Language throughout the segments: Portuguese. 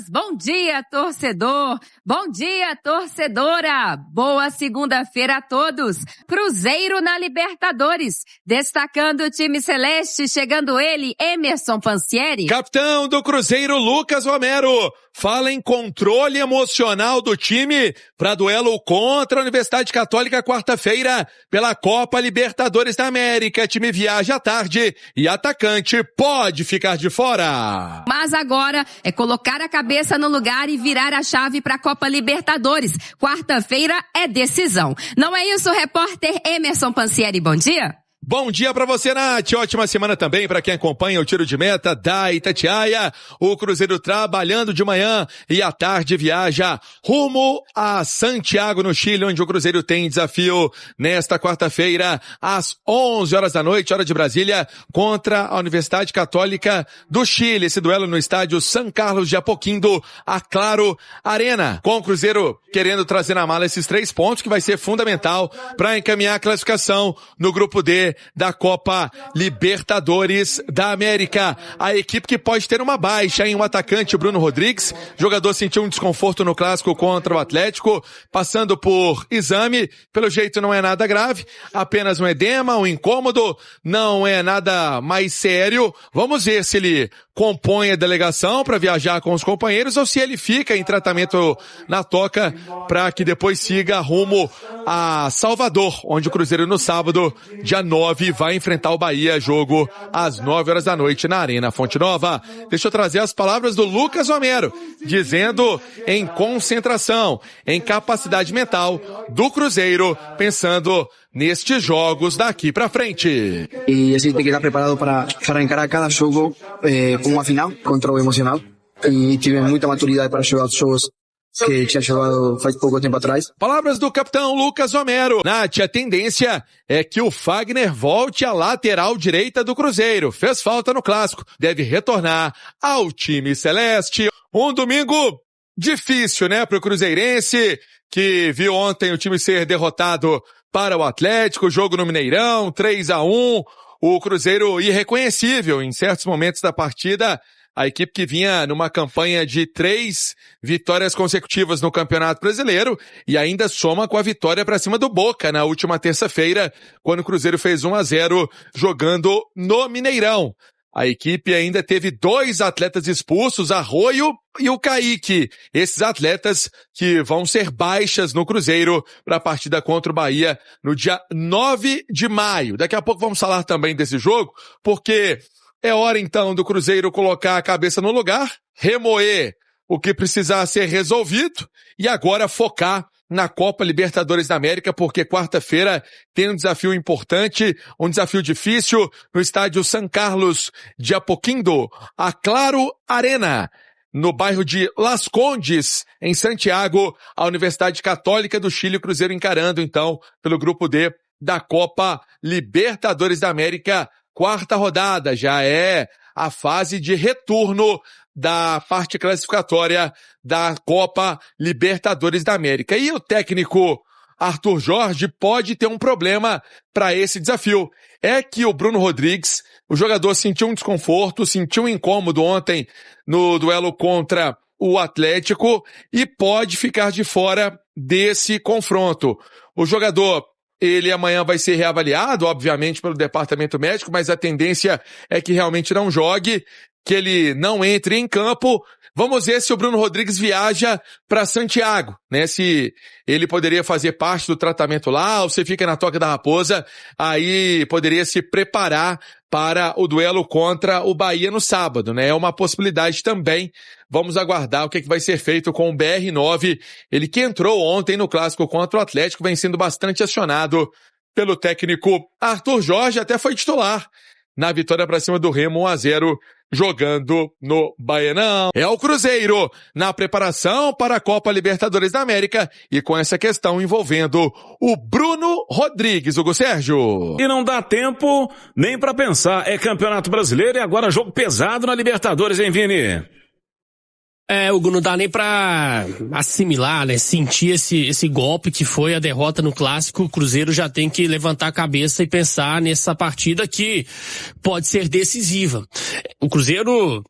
Bom dia, torcedor! Bom dia, torcedora! Boa segunda-feira a todos! Cruzeiro na Libertadores, destacando o time celeste, chegando ele, Emerson Pansieri. Capitão do Cruzeiro, Lucas Romero, fala em controle emocional do time para duelo contra a Universidade Católica quarta-feira pela Copa Libertadores da América. Time viaja à tarde e atacante pode ficar de fora. Mas agora é colocar a cabeça no lugar e virar a chave para a Copa Libertadores. Quarta-feira é decisão. Não é isso, repórter Emerson Pansieri? Bom dia. Bom dia pra você, Nath. Ótima semana também para quem acompanha o tiro de meta da Itatiaia. O Cruzeiro trabalhando de manhã e à tarde viaja rumo a Santiago, no Chile, onde o Cruzeiro tem desafio nesta quarta-feira, às 11 horas da noite, hora de Brasília, contra a Universidade Católica do Chile. Esse duelo no estádio São Carlos de Apoquindo, a Claro Arena. Com o Cruzeiro querendo trazer na mala esses 3 pontos, que vai ser fundamental para encaminhar a classificação no grupo D da Copa Libertadores da América. A equipe que pode ter uma baixa, hein? Um atacante, Bruno Rodrigues, jogador sentiu um desconforto no clássico contra o Atlético, passando por exame, pelo jeito não é nada grave, apenas um edema, um incômodo, não é nada mais sério. Vamos ver se ele compõe a delegação para viajar com os companheiros ou se ele fica em tratamento na toca para que depois siga rumo a Salvador, onde o Cruzeiro no sábado, dia 9, vai enfrentar o Bahia, jogo às 9 horas da noite na Arena Fonte Nova. Deixa eu trazer as palavras do Lucas Romero, dizendo em concentração, em capacidade mental do Cruzeiro, pensando nestes jogos daqui pra frente. E a gente tem que estar preparado para encarar cada jogo com uma final, controle emocional. E tive muita maturidade para jogar os jogos que tinha jogado faz pouco tempo atrás. Palavras do capitão Lucas Romero. Nath, a tendência é que o Fagner volte à lateral direita do Cruzeiro. Fez falta no clássico, deve retornar ao time celeste. Um domingo difícil, né, pro cruzeirense, que viu ontem o time ser derrotado para o Atlético, jogo no Mineirão, 3-1, o Cruzeiro irreconhecível em certos momentos da partida, a equipe que vinha numa campanha de 3 vitórias consecutivas no Campeonato Brasileiro e ainda soma com a vitória para cima do Boca na última terça-feira, quando o Cruzeiro fez 1-0 jogando no Mineirão. A equipe ainda teve 2 atletas expulsos, Arroio e o Kaique. Esses atletas que vão ser baixas no Cruzeiro para a partida contra o Bahia no dia 9 de maio. Daqui a pouco vamos falar também desse jogo, porque é hora então do Cruzeiro colocar a cabeça no lugar, remoer o que precisar ser resolvido e agora focar na Copa Libertadores da América, porque quarta-feira tem um desafio importante, um desafio difícil no estádio São Carlos de Apoquindo, a Claro Arena, no bairro de Las Condes, em Santiago, a Universidade Católica do Chile, o Cruzeiro encarando então pelo grupo D da Copa Libertadores da América, quarta rodada, já é a fase de retorno da parte classificatória da Copa Libertadores da América. E o técnico Arthur Jorge pode ter um problema para esse desafio. É que o Bruno Rodrigues, o jogador sentiu um desconforto, sentiu um incômodo ontem no duelo contra o Atlético e pode ficar de fora desse confronto. O jogador, ele amanhã vai ser reavaliado, obviamente, pelo departamento médico, mas a tendência é que realmente não jogue, que ele não entre em campo. Vamos ver se o Bruno Rodrigues viaja para Santiago, né? Se ele poderia fazer parte do tratamento lá, ou se fica na Toca da Raposa, aí poderia se preparar para o duelo contra o Bahia no sábado, né? É uma possibilidade também. Vamos aguardar o que vai ser feito com o BR9. Ele que entrou ontem no clássico contra o Atlético, vem sendo bastante acionado pelo técnico Arthur Jorge, até foi titular na vitória para cima do Remo 1-0, jogando no Baianão. É o Cruzeiro na preparação para a Copa Libertadores da América e com essa questão envolvendo o Bruno Rodrigues, Hugo Sérgio. E não dá tempo nem para pensar, é Campeonato Brasileiro e agora jogo pesado na Libertadores, hein, Vini? Hugo, não dá nem pra assimilar, né? Sentir esse golpe que foi a derrota no Clássico. O Cruzeiro já tem que levantar a cabeça e pensar nessa partida que pode ser decisiva. O Cruzeiro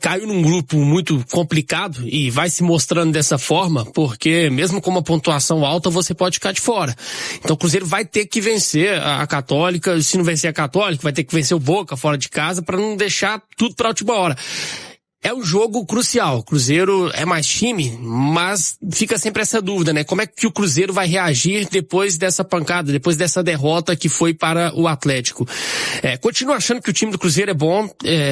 caiu num grupo muito complicado e vai se mostrando dessa forma, porque mesmo com uma pontuação alta você pode ficar de fora. Então o Cruzeiro vai ter que vencer a Católica, se não vencer a Católica vai ter que vencer o Boca fora de casa para não deixar tudo para a última hora. É um jogo crucial. O Cruzeiro é mais time, mas fica sempre essa dúvida, né? Como é que o Cruzeiro vai reagir depois dessa pancada, depois dessa derrota que foi para o Atlético? Continuo achando que o time do Cruzeiro é bom,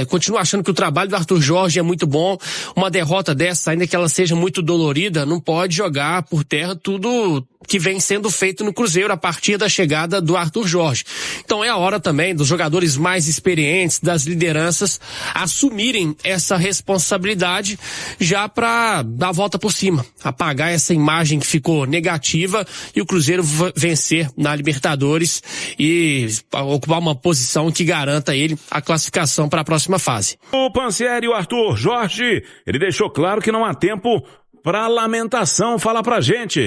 continuo achando que o trabalho do Arthur Jorge é muito bom. Uma derrota dessa, ainda que ela seja muito dolorida, não pode jogar por terra tudo que vem sendo feito no Cruzeiro a partir da chegada do Arthur Jorge. Então é a hora também dos jogadores mais experientes, das lideranças, assumirem essa responsabilidade já para dar a volta por cima, apagar essa imagem que ficou negativa e o Cruzeiro vencer na Libertadores e ocupar uma posição que garanta a ele a classificação para a próxima fase. O Pansieri e o Arthur Jorge, ele deixou claro que não há tempo para lamentação. Fala pra gente.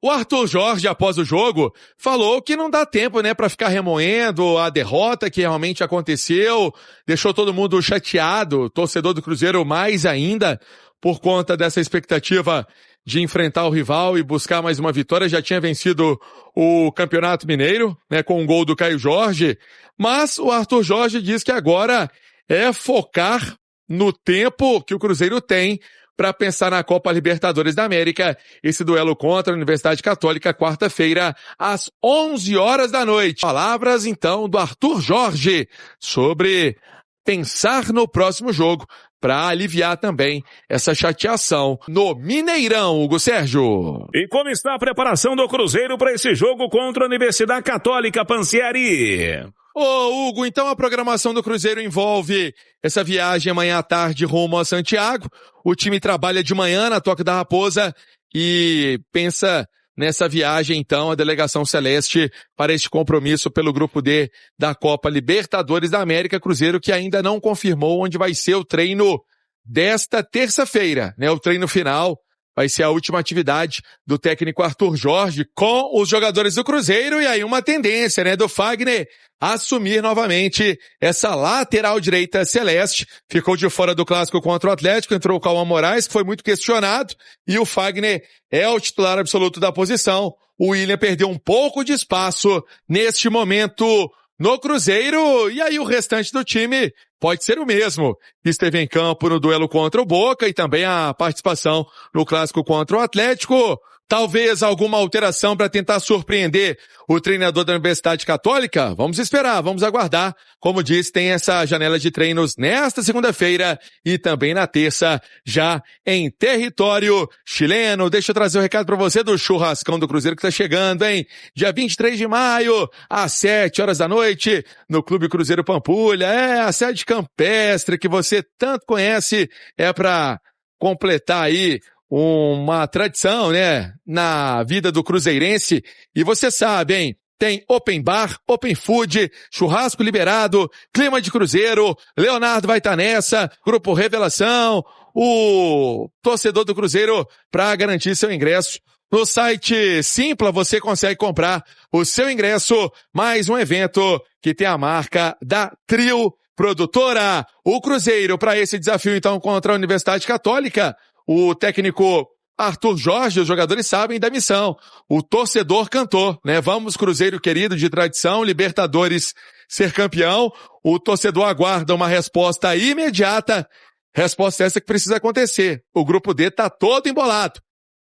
O Arthur Jorge, após o jogo, falou que não dá tempo, né, para ficar remoendo a derrota que realmente aconteceu, deixou todo mundo chateado, torcedor do Cruzeiro mais ainda, por conta dessa expectativa de enfrentar o rival e buscar mais uma vitória. Já tinha vencido o Campeonato Mineiro, né, com um gol do Caio Jorge, mas o Arthur Jorge diz que agora é focar no tempo que o Cruzeiro tem para pensar na Copa Libertadores da América, esse duelo contra a Universidade Católica, quarta-feira, às 11 horas da noite. Palavras, então, do Arthur Jorge sobre pensar no próximo jogo para aliviar também essa chateação no Mineirão, Hugo Sérgio. E como está a preparação do Cruzeiro para esse jogo contra a Universidade Católica, Pansieri? Ô, Hugo, então a programação do Cruzeiro envolve essa viagem amanhã à tarde rumo a Santiago. O time trabalha de manhã na Toca da Raposa e pensa nessa viagem, então, a delegação celeste para este compromisso pelo Grupo D da Copa Libertadores da América. Cruzeiro que ainda não confirmou onde vai ser o treino desta terça-feira, né? O treino final vai ser a última atividade do técnico Arthur Jorge com os jogadores do Cruzeiro, e aí uma tendência, né, do Fagner assumir novamente essa lateral direita celeste. Ficou de fora do clássico contra o Atlético, entrou o Cauã Moraes, que foi muito questionado, e o Fagner é o titular absoluto da posição. O William perdeu um pouco de espaço neste momento no Cruzeiro, e aí o restante do time pode ser o mesmo. Esteve em campo no duelo contra o Boca e também a participação no clássico contra o Atlético. Talvez alguma alteração para tentar surpreender o treinador da Universidade Católica? Vamos esperar, vamos aguardar. Como disse, tem essa janela de treinos nesta segunda-feira e também na terça, já em território chileno. Deixa eu trazer um recado para você do churrascão do Cruzeiro que está chegando, hein? Dia 23 de maio, às 7 horas da noite, no Clube Cruzeiro Pampulha. A sede campestre que você tanto conhece, é para completar aí uma tradição, né, na vida do cruzeirense. E você sabe, hein, tem open bar, open food, churrasco liberado, clima de Cruzeiro, Leonardo vai estar nessa, Grupo Revelação, o torcedor do Cruzeiro para garantir seu ingresso. No site Simpla você consegue comprar o seu ingresso, mais um evento que tem a marca da Trio Produtora. O Cruzeiro, para esse desafio então contra a Universidade Católica, o técnico Arthur Jorge, os jogadores sabem da missão. O torcedor cantou, né? Vamos, Cruzeiro querido, de tradição, Libertadores ser campeão. O torcedor aguarda uma resposta imediata. Resposta essa que precisa acontecer. O grupo D tá todo embolado.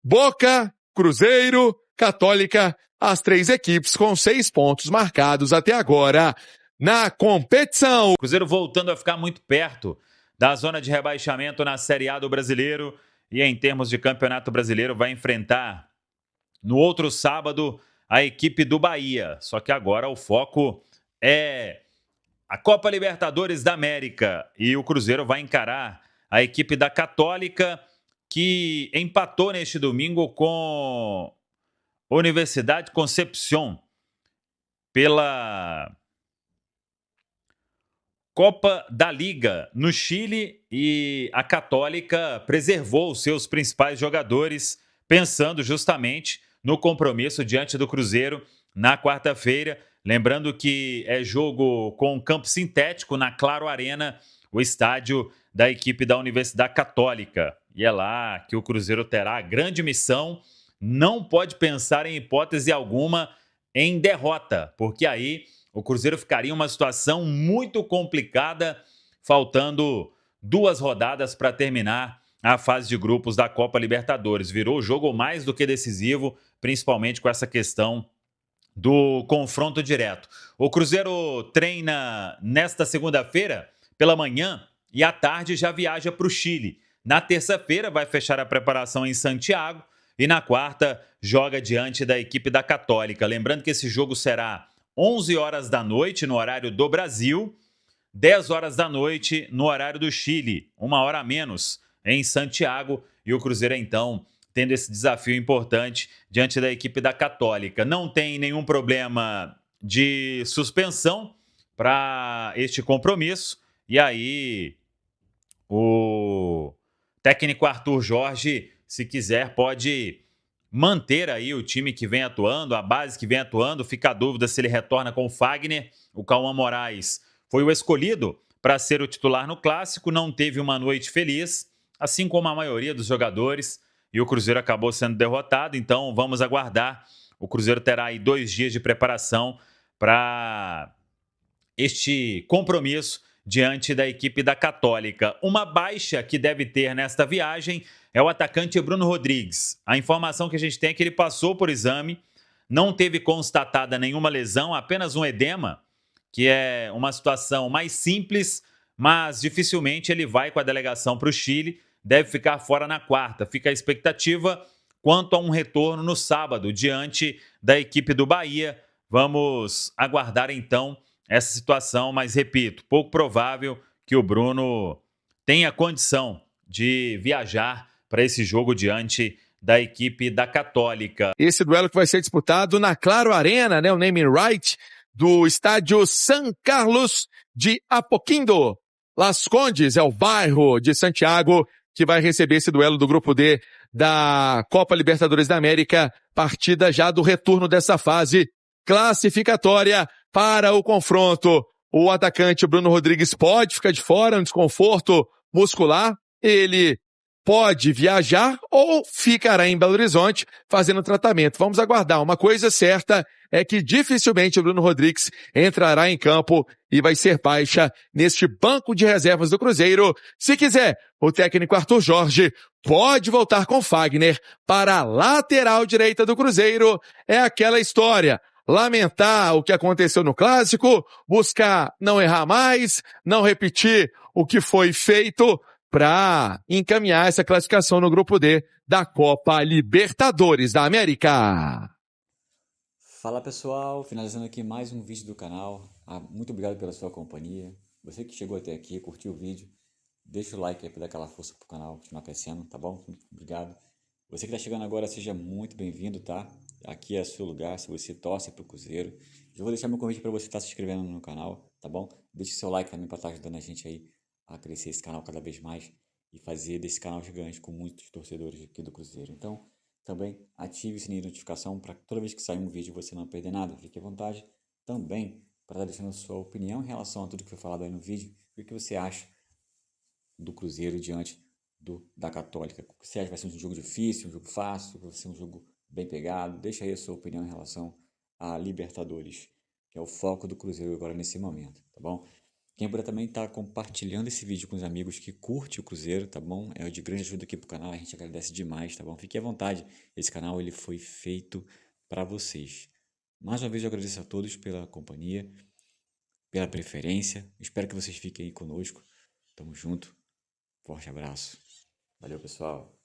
Boca, Cruzeiro, Católica, as três equipes com 6 pontos marcados até agora na competição. Cruzeiro voltando a ficar muito perto da zona de rebaixamento na Série A do Brasileiro, e em termos de Campeonato Brasileiro vai enfrentar no outro sábado a equipe do Bahia. Só que agora o foco é a Copa Libertadores da América e o Cruzeiro vai encarar a equipe da Católica, que empatou neste domingo com a Universidade Concepción pela Copa da Liga no Chile, e a Católica preservou os seus principais jogadores, pensando justamente no compromisso diante do Cruzeiro na quarta-feira. Lembrando que é jogo com campo sintético na Claro Arena. o estádio da equipe da Universidade Católica. E é lá que o Cruzeiro terá a grande missão. Não pode pensar em hipótese alguma em derrota, porque aí o Cruzeiro ficaria em uma situação muito complicada, faltando 2 rodadas para terminar a fase de grupos da Copa Libertadores. Virou o jogo mais do que decisivo, principalmente com essa questão do confronto direto. O Cruzeiro treina nesta segunda-feira pela manhã e à tarde já viaja para o Chile. Na terça-feira vai fechar a preparação em Santiago e na quarta joga diante da equipe da Católica. Lembrando que esse jogo será 11 horas da noite no horário do Brasil, 10 horas da noite no horário do Chile, 1 hora a menos em Santiago, e o Cruzeiro então tendo esse desafio importante diante da equipe da Católica. Não tem nenhum problema de suspensão para este compromisso, e aí o técnico Arthur Jorge, se quiser, pode manter aí o time que vem atuando, a base que vem atuando. Fica a dúvida se ele retorna com o Fagner. O Cauã Moraes foi o escolhido para ser o titular no Clássico, não teve uma noite feliz, assim como a maioria dos jogadores, e o Cruzeiro acabou sendo derrotado. Então vamos aguardar. O Cruzeiro terá aí 2 dias de preparação para este compromisso diante da equipe da Católica. Uma baixa que deve ter nesta viagem é o atacante Bruno Rodrigues. A informação que a gente tem é que ele passou por exame, não teve constatada nenhuma lesão, apenas um edema, que é uma situação mais simples, mas dificilmente ele vai com a delegação para o Chile, deve ficar fora na quarta. Fica a expectativa quanto a um retorno no sábado, diante da equipe do Bahia. Vamos aguardar então essa situação, mas repito, pouco provável que o Bruno tenha condição de viajar para esse jogo diante da equipe da Católica. Esse duelo que vai ser disputado na Claro Arena, né, o naming right do estádio San Carlos de Apoquindo. Las Condes é o bairro de Santiago que vai receber esse duelo do Grupo D da Copa Libertadores da América, partida já do retorno dessa fase classificatória para o confronto. O atacante Bruno Rodrigues pode ficar de fora, um desconforto muscular. Ele pode viajar ou ficará em Belo Horizonte fazendo tratamento. Vamos aguardar. Uma coisa certa é que dificilmente o Bruno Rodrigues entrará em campo e vai ser baixa neste banco de reservas do Cruzeiro. Se quiser, o técnico Arthur Jorge pode voltar com Fagner para a lateral direita do Cruzeiro. É aquela história. Lamentar o que aconteceu no Clássico, buscar não errar mais, não repetir o que foi feito para encaminhar essa classificação no Grupo D da Copa Libertadores da América. Fala pessoal, finalizando aqui mais um vídeo do canal. Muito obrigado pela sua companhia. Você que chegou até aqui, curtiu o vídeo, deixa o like aí para dar aquela força pro canal continuar crescendo, tá bom? Muito obrigado. Você que está chegando agora, seja muito bem-vindo, tá? Aqui é o seu lugar, se você torce pro Cruzeiro. Já vou deixar meu convite para você estar se inscrevendo no canal, tá bom? Deixe seu like também para estar ajudando a gente aí a crescer esse canal cada vez mais e fazer desse canal gigante com muitos torcedores aqui do Cruzeiro. Então, também ative o sininho de notificação para toda vez que sair um vídeo você não perder nada. Fique à vontade também para estar deixando a sua opinião em relação a tudo que foi falado aí no vídeo. O que você acha do Cruzeiro diante da Católica? Você acha que vai ser um jogo difícil, um jogo fácil, vai ser um jogo bem pegado? Deixa aí a sua opinião em relação a Libertadores, que é o foco do Cruzeiro agora nesse momento, tá bom? Quem puder também tá compartilhando esse vídeo com os amigos que curte o Cruzeiro, tá bom? É de grande ajuda aqui pro canal, a gente agradece demais, tá bom? Fique à vontade, esse canal ele foi feito para vocês. Mais uma vez eu agradeço a todos pela companhia, pela preferência, espero que vocês fiquem aí conosco. Tamo junto, forte abraço. Valeu, pessoal.